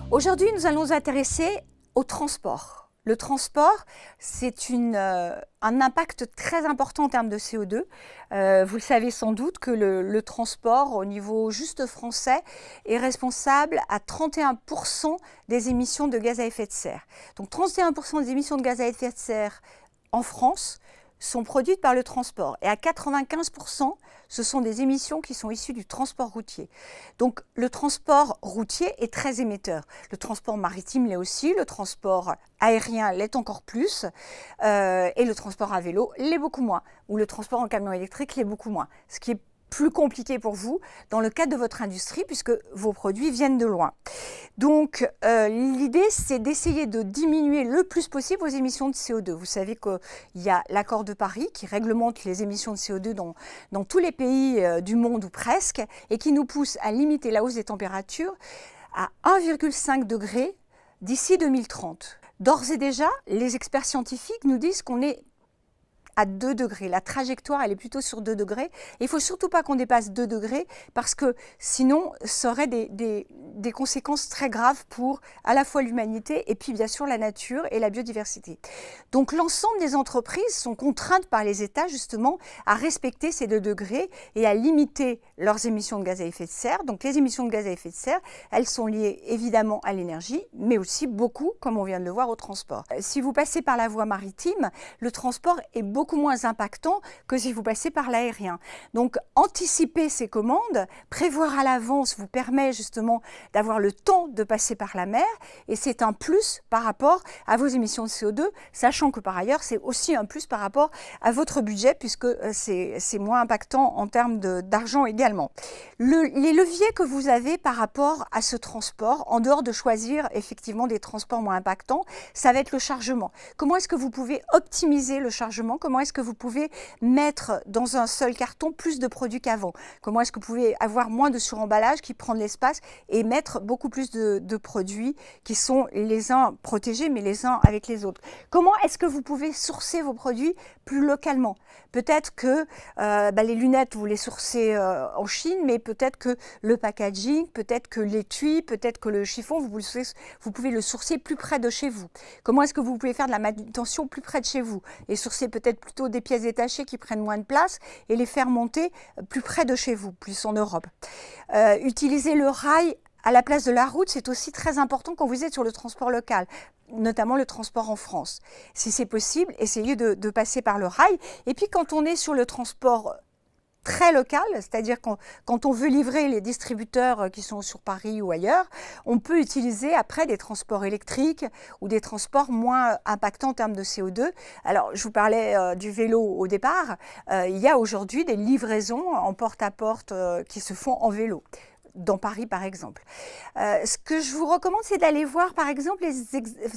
Aujourd'hui, nous allons nous intéresser au transport. Le transport, c'est un impact très important en termes de CO2. Vous le savez sans doute que le transport, au niveau juste français, est responsable à 31% des émissions de gaz à effet de serre. Donc 31% des émissions de gaz à effet de serre en France sont produites par le transport. Et à 95%, ce sont des émissions qui sont issues du transport routier. Donc le transport routier est très émetteur. Le transport maritime l'est aussi, le transport aérien l'est encore plus, et le transport à vélo l'est beaucoup moins, ou le transport en camion électrique l'est beaucoup moins. Ce qui est plus compliqué pour vous dans le cadre de votre industrie puisque vos produits viennent de loin. Donc l'idée c'est d'essayer de diminuer le plus possible vos émissions de CO2. Vous savez qu'il y a l'accord de Paris qui réglemente les émissions de CO2 dans tous les pays du monde ou presque et qui nous pousse à limiter la hausse des températures à 1,5 degré d'ici 2030. D'ores et déjà, les experts scientifiques nous disent qu'on est à 2 degrés. La trajectoire, elle est plutôt sur 2 degrés. Et il ne faut surtout pas qu'on dépasse 2 degrés parce que sinon, ça aurait des conséquences très graves pour à la fois l'humanité et puis bien sûr la nature et la biodiversité. Donc l'ensemble des entreprises sont contraintes par les États justement à respecter ces 2 degrés et à limiter leurs émissions de gaz à effet de serre. Donc les émissions de gaz à effet de serre, elles sont liées évidemment à l'énergie, mais aussi beaucoup, comme on vient de le voir, au transport. Si vous passez par la voie maritime, le transport est beaucoup moins impactant que si vous passez par l'aérien. Donc anticiper ces commandes, prévoir à l'avance vous permet justement d'avoir le temps de passer par la mer et c'est un plus par rapport à vos émissions de CO2, sachant que par ailleurs c'est aussi un plus par rapport à votre budget puisque c'est moins impactant en termes d'argent également. Les leviers que vous avez par rapport à ce transport, en dehors de choisir effectivement des transports moins impactants, ça va être le chargement. Comment est-ce que vous pouvez optimiser le chargement? Comment est-ce que vous pouvez mettre dans un seul carton plus de produits qu'avant? Comment est-ce que vous pouvez avoir moins de suremballage qui prend de l'espace et mettre beaucoup plus de produits qui sont les uns protégés mais les uns avec les autres? Comment est-ce que vous pouvez sourcer vos produits plus localement? Peut-être que les lunettes, vous les sourcez en Chine, mais peut-être que le packaging, peut-être que l'étui, peut-être que le chiffon, vous pouvez le sourcer plus près de chez vous. Comment est-ce que vous pouvez faire de la manutention plus près de chez vous et sourcer peut-être plutôt des pièces détachées qui prennent moins de place et les faire monter plus près de chez vous, plus en Europe. Utiliser le rail à la place de la route, c'est aussi très important quand vous êtes sur le transport local, notamment le transport en France. Si c'est possible, essayez de passer par le rail. Et puis quand on est sur le transport très local, c'est-à-dire quand on veut livrer les distributeurs qui sont sur Paris ou ailleurs, on peut utiliser après des transports électriques ou des transports moins impactants en termes de CO2. Alors, je vous parlais du vélo au départ. Il y a aujourd'hui des livraisons en porte-à-porte qui se font en vélo, dans Paris par exemple. Ce que je vous recommande, c'est d'aller voir par exemple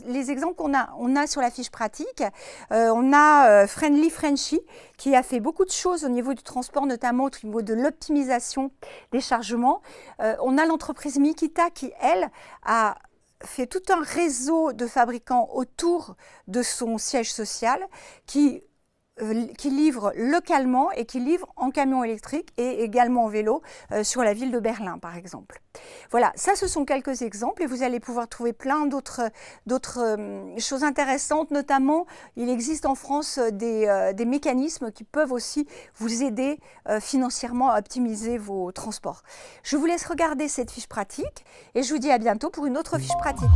les exemples qu'on a sur la fiche pratique. On a Friendly Frenchy qui a fait beaucoup de choses au niveau du transport, notamment au niveau de l'optimisation des chargements. On a l'entreprise Mikita qui, elle, a fait tout un réseau de fabricants autour de son siège social qui livre localement et qui livre en camion électrique et également en vélo sur la ville de Berlin par exemple. Voilà, ça ce sont quelques exemples et vous allez pouvoir trouver plein d'autres choses intéressantes, notamment il existe en France des mécanismes qui peuvent aussi vous aider financièrement à optimiser vos transports. Je vous laisse regarder cette fiche pratique et je vous dis à bientôt pour une autre fiche pratique.